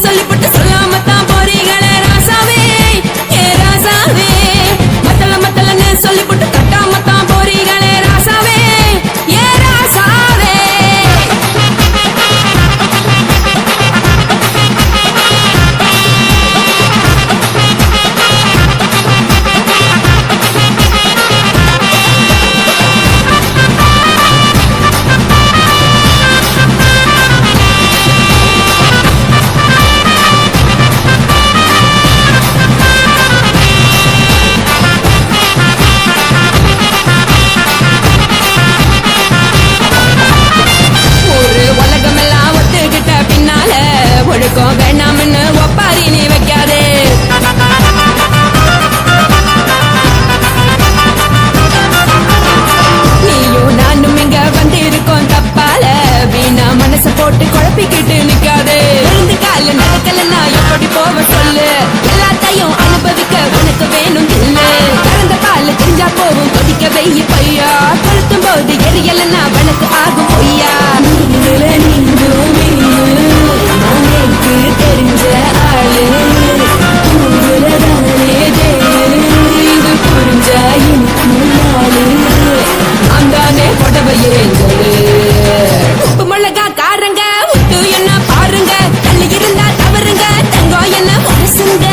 சொல்லிப்பட்டு சொல்லாமத்தான் போறீங்களே ராசாவே ஏ ராசாவே மத்தலன்னு சொல்லிப்பட்டு கட்டாமத்தான் போறீங்களே ராசாவே ஏ ராசாவே ஒழுக்கம் வேண்டாம்னு ஒப்பாரி நீ வைக்காதே நீயும் நானும் இங்க வந்து இருக்கோம் தப்பால வீணா மனச போட்டு குழப்பிக்கிட்டு நிக்காதே விழுந்து கால நடக்கலன்னா எப்படி போவ சொல்லு எல்லாத்தையும் அனுபவிக்க உனக்கு வேணும் இல்லு கறந்த பால் தெரிஞ்சா போகும் கொதிக்க வெய்ய பையா கொளுத்தும் போது எரியலன்னா வழக்கு ஆகும் பொய்யா தெரிஞ்ச ஆளு இது புரிஞ்ச அந்தானே புடவையே உப்பு மிளகா காரங்க விட்டு என்ன பாருங்க தள்ளி இருந்தா தவறுங்க தங்கம் என்ன மனசுங்க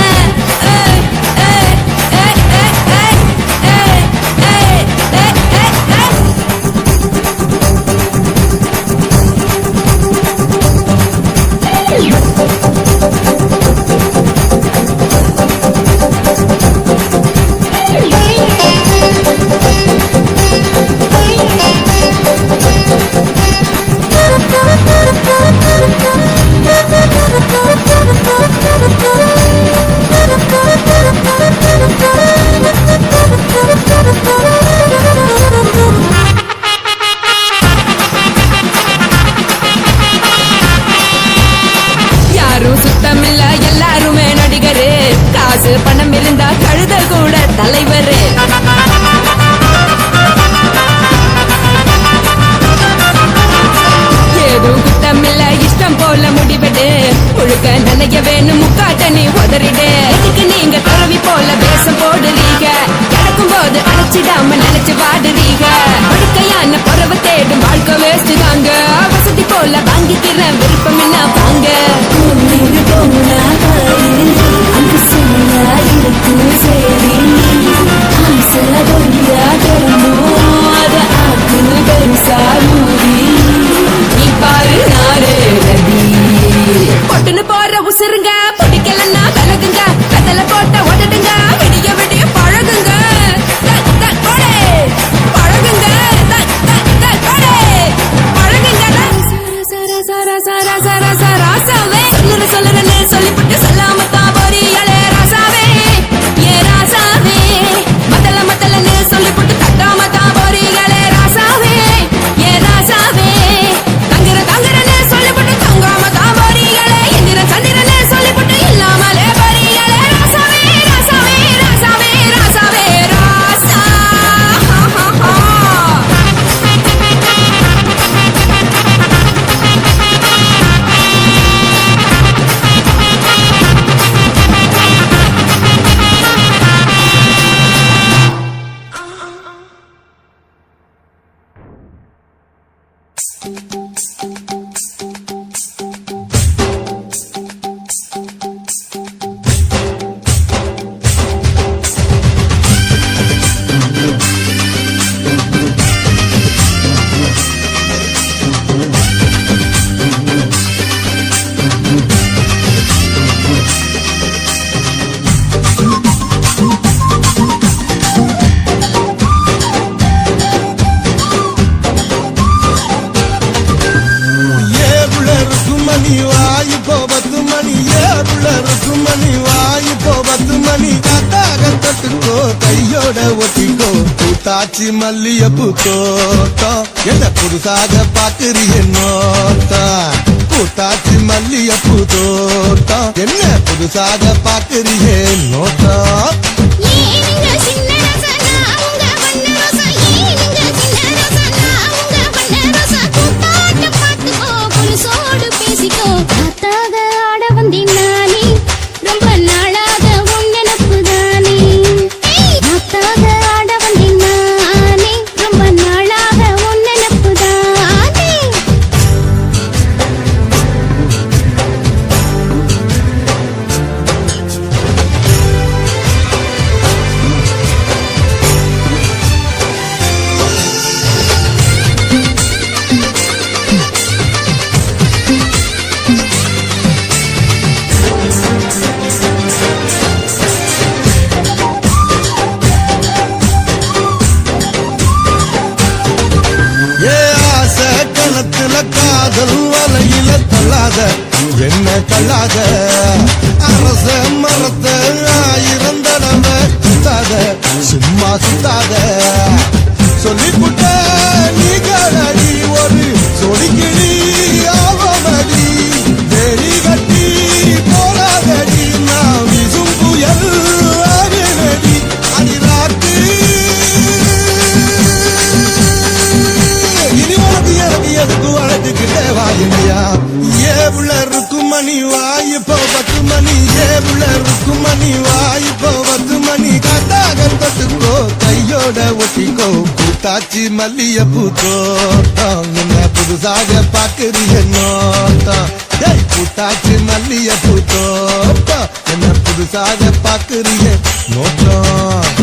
எல்லாருமே நடிகரு காசு பணம் இருந்தா கழுத கூட தலைவரு ஏதோ குத்தமில்ல இஷ்டம் போல முடிவெடு முழுக்க நினைக்க வேணும் முக்காட்ட நீ உதறிடு இதுக்கு நீங்க துறவி போல வேஷம் போடுறீங்க கிடக்கும் போது அழைச்சிடாம நினைச்சு வாடுறீங்க படுக்கையான பறவை தேடும் வாழ்க்கை வேஸ்ட் தாங்க வசதி போல வாங்கிக்கிற விருப்பம் என்ன வாங்க பொட்டுன்னு போற உசுருங்க பிடிக்கலன்னா விலகுங்க கதல போட்ட உதடுங்க விடிய விடிய பழகுங்க பழகுங்க ராசாவே சொல்லுறன்னு சொல்லிப்பட்டு சொல்லாமத்தான் போறீங்களே ராசாவே ஏ ராசாவே மத்தலன்னு சொல்லிப்பட்டு தட்டாமத்தான் போறீங்களே ராசாவே ஏ ராசாவே தங்குறன்னு சொல்லிப்பட்டு தங்காமத்தான் போறீங்களே எந்திர சந்திரன்னு சொல்லிப்பட்டு இல்லாமலே போறீங்களே ராசாவே ராசாவே ராசாவே ராசாவே ராசா தாச்சி மல்லியப்பு தோட்டம் என்ன புதுசாக பாக்குறிய நோட்டம் பூத்தாச்சி மல்லியப்பு தோட்டம் என்ன புதுசாக பாக்குறிய நோட்டம் தள்ளாத என்ன தள்ளாத அரச மரத்த ஆயிரம் தடவை சுத்தாத சும்மா சுத்தாத சொல்லிப்புட்ட நீ கடடி ஒரு சொடிக்கிடி ஆவமடி தேடி கட்டி போராதடி நான் விசும் புயல் ஆகினடி அடிராட்டு இனி உனக்கு எனக்கு எதுக்கு வளர்த்துக்கிட்டே வாயினையா ஏ உள்ள இருக்கும் மணி வாய்ப்போ 10 மணி ஏ உள்ள இருக்கும் மணி வாய்ப்போ 10 மணி காட்டாக தொட்டுக்கோ கையோட ஒட்டிக்கோ கூட்டாச்சி மல்லியப்பூ தோட்டம் என்ன புதுசாக பாக்குறிய நோட்டம் கூட்டாச்சி மல்லியப்பூ தோட்டம் என்ன புதுசாக பாக்குறிய நோட்டம்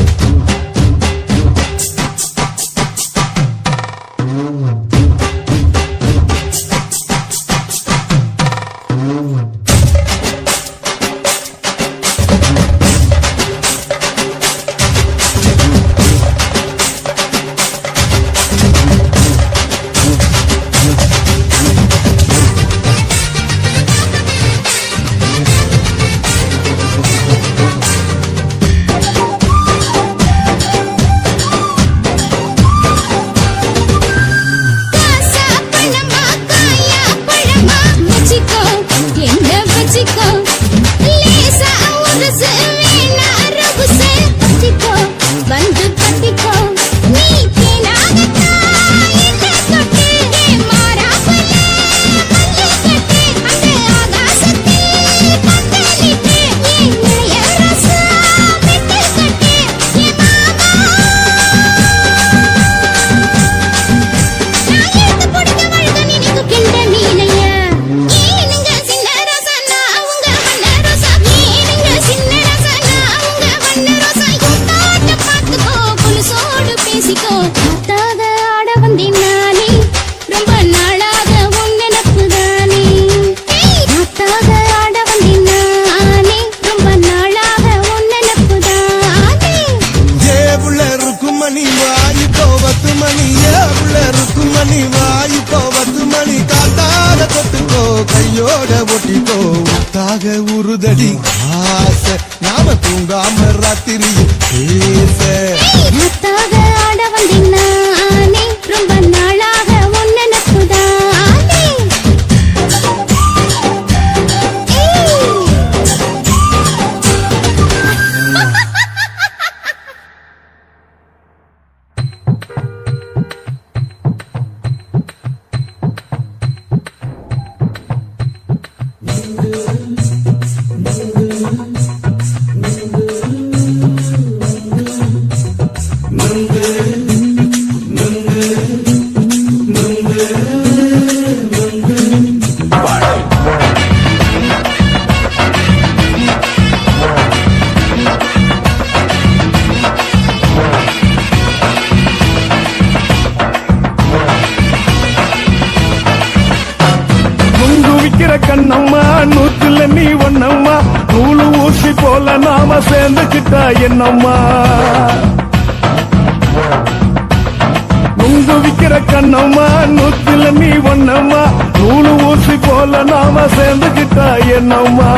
கையோட ஒட்டிக்கோ தாக உருதடி ஆசை நாம தூங்காம ராத்திரி பேச ஆட வந்தேன் ரொம்ப நாளாக உன் நினைப்புதானே கண்ணம்மா நூத்துல நீ ஒன்னம்மா நூலு ஊசி போல நாம சேர்ந்துக்கிட்டா என்னம்மா நுங்கு விக்கிற கண்ணம்மா நூத்துல நீ ஒன்னம்மா நூலு ஊசி போல நாம சேர்ந்துக்கிட்டா என்னம்மா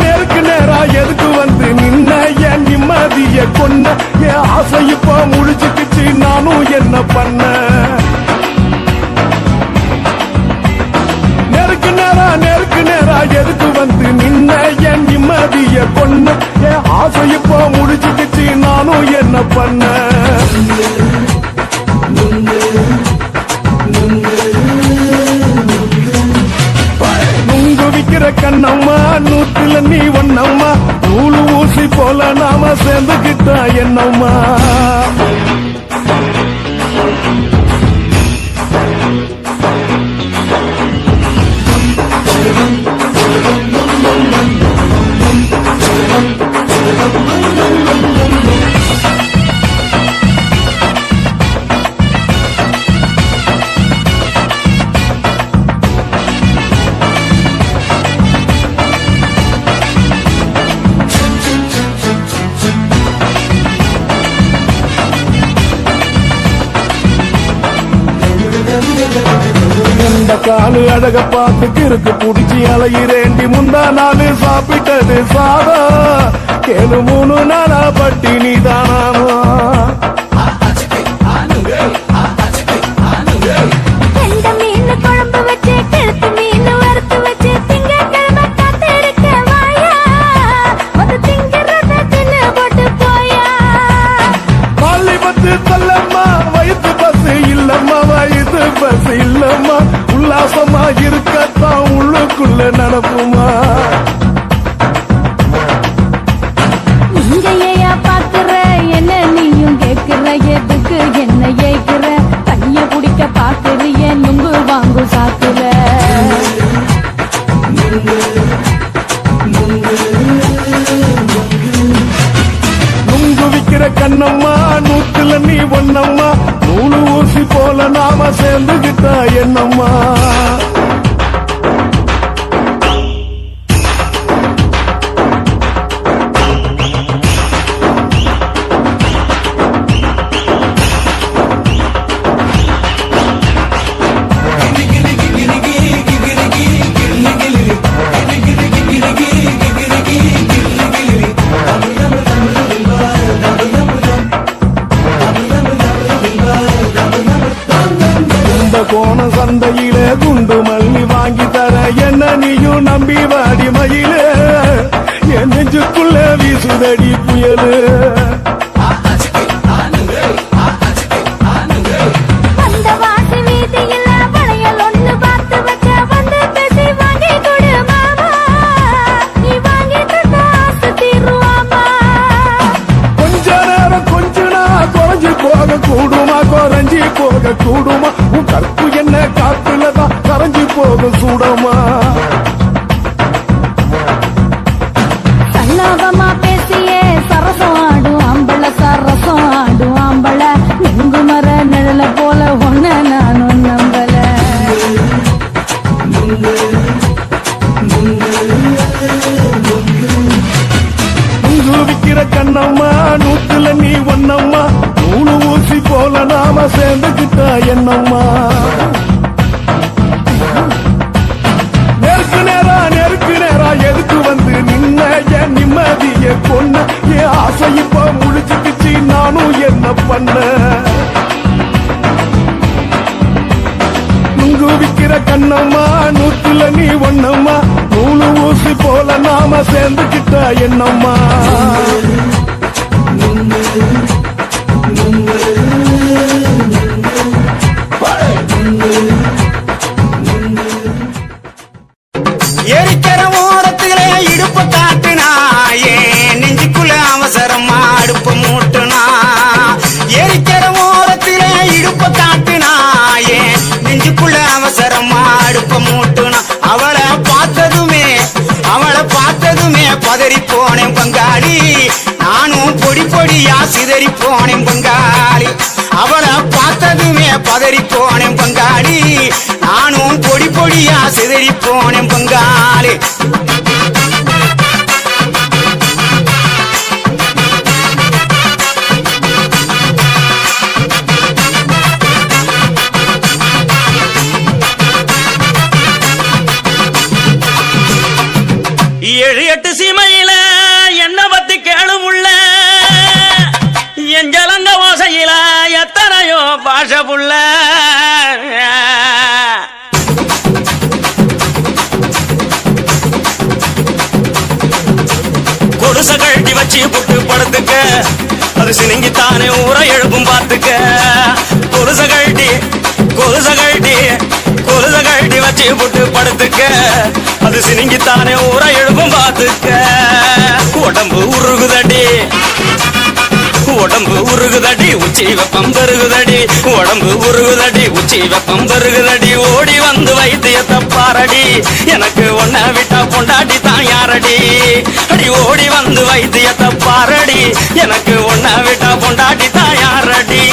நேருக்கு நேரா எதுக்கு வந்து நின்ன என் நிம்மதிய கொண்ட என் ஆசை இப்ப முடிச்சுக்கிச்சு நானும் என்ன பண்ண நேருக்கு நேரா எதுக்கு வந்து நின்ன என் நிம்மதிய கொண்ட என் ஆசை இப்போ முடிச்சுக்கிச்சு நானும் என்ன பண்ண நுங்கு விக்கிற கண்ணம்மா நூத்துல நீ ஒன்னம்மா நூலு ஊசி போல நாம சேர்ந்துக்கிட்டா என்னம்மா அந்த காலு அழக பார்த்து இருக்கு புடிச்சு அலையிறேண்டி முந்தா நாளு சாப்பிட்டது சாதா கேளு 3 நாளா பட்டினி தானானோ கெண்ட மீன் குழம்பு வச்சு கெளுத்து மீன் வறுத்து வச்சு திங்கட்கிழமை காத்திருக்க வாயா வந்து திங்கிறத தின்னு போட்டு போயா பள்ளி பத்து தள்ளம்மா வயிற்று பஸ் இல்லம்மா வயிற்று பஸ் இல்லம்மா உல்லாசமா இருக்கத்தான் உள்ளுக்குள்ள நடப்புமா இங்க ஏயா பாக்குற என்ன நீயும் கேக்குற எதுக்கு என்ன ஏக்குற கைய குடிக்க பாக்குறிய நுங்கு வாங்கு சாக்குற நுங்கு விக்கிற கண்ணம்மா நூத்துல நீ ஒன்னம்மா நூலு ஊசி போல நாம சேர்ந்துகிட்டா என்னம்மா கோண சந்தையிலே குண்டு மல்லி வாங்கி தர என்ன நீயும் நம்பி வாடி மயிலே என் நெஞ்சுக்குள்ள வீசுதடி புயலு அந்த வாசி வீதியில வளையல் ஒண்ணு பார்த்து வச்ச வந்து பேசி வாங்கி கொடு மாமா நீ வாங்கி தந்தா ஆசை தீருவாமா கொஞ்ச நேரம் கொஞ்ச நான் குறைஞ்சு போக கூடுமா குறைஞ்சி போக கூடுமா உன் கற்பு என்ன காத்துலதான் கரைஞ்சு போக சூடமா சல்லாபமா பேசியே சரசம் ஆடும் ஆம்பள சரசம் ஆடும் ஆம்பள நெங்கு மர நிழல போல ஒன்ன நானும் நம்பல நுங்கு விக்கிற கண்ணம்மா நூத்துல நீ ஒன்னம்மா நூலு ஊசி போல நாம சேர்ந்துகிட்டா என்னம்மா நெருக்கு நேரா எதுக்கு வந்து நின்ன என் நிம்மதிய கொன்ன என் ஆசை இப்ப முழிச்சுக்கிச்சு நானும் என்ன பண்ண நுங்கு விக்கிற கண்ணம்மா நூத்துல நீ ஒன்னம்மா நூலு ஊசி போல நாம சேர்ந்துகிட்டா என்னம்மா எரிக்கிற ஓரத்திலே இடுப்பு காட்டுனா ஏன் நெஞ்சுக்குள்ள அவசரமா அடுப்பு மூட்டுனா எரிக்கிற ஓரத்திலே இடுப்பு காட்டுனா ஏன் நெஞ்சுக்குள்ள அவசரமா அடுப்பு மூட்டுனா அவளை பார்த்ததுமே பதறி போனேன் பங்காளி நானும் பொடி பொடியா சிதறி போனேன் பங்காளி அவளை பார்த்ததுமே பதறி போனேன் பங்காளி நானும் பொடி பொடியா சிதறி போனேன் பங்காளி ஏழு எட்டு சீமையில என்ன பத்தி கேளுமுள்ள என் ஜலங்க ஓசையில எத்தனையோ பாஷ புள்ள கொடுச கழட்டி வச்சு புட்டு படுத்துக்க அது சினிங்கித்தானே ஊரை எழுப்பும் பார்த்துக்க கொலுச கழட்டி வச்சு புட்டு படுத்துக்க அது சினிங்கித்தானே ஊரை எழுப்பும் பார்த்துக்க உடம்பு உருகுதடி உச்சி வெப்பம் பெருகுதடி உடம்பு உருகுதடி உச்சி வெப்பம் பெருகுதடி ஓடி வந்து வைத்தியத்தை பாரடி எனக்கு ஒன்ன விட்டா பொண்டாட்டி தான் யாரடி அடி ஓடி வந்து வைத்தியத்தை பாரடி எனக்கு ஒன்ன விட்டா பொண்டாட்டி தான் யாரடி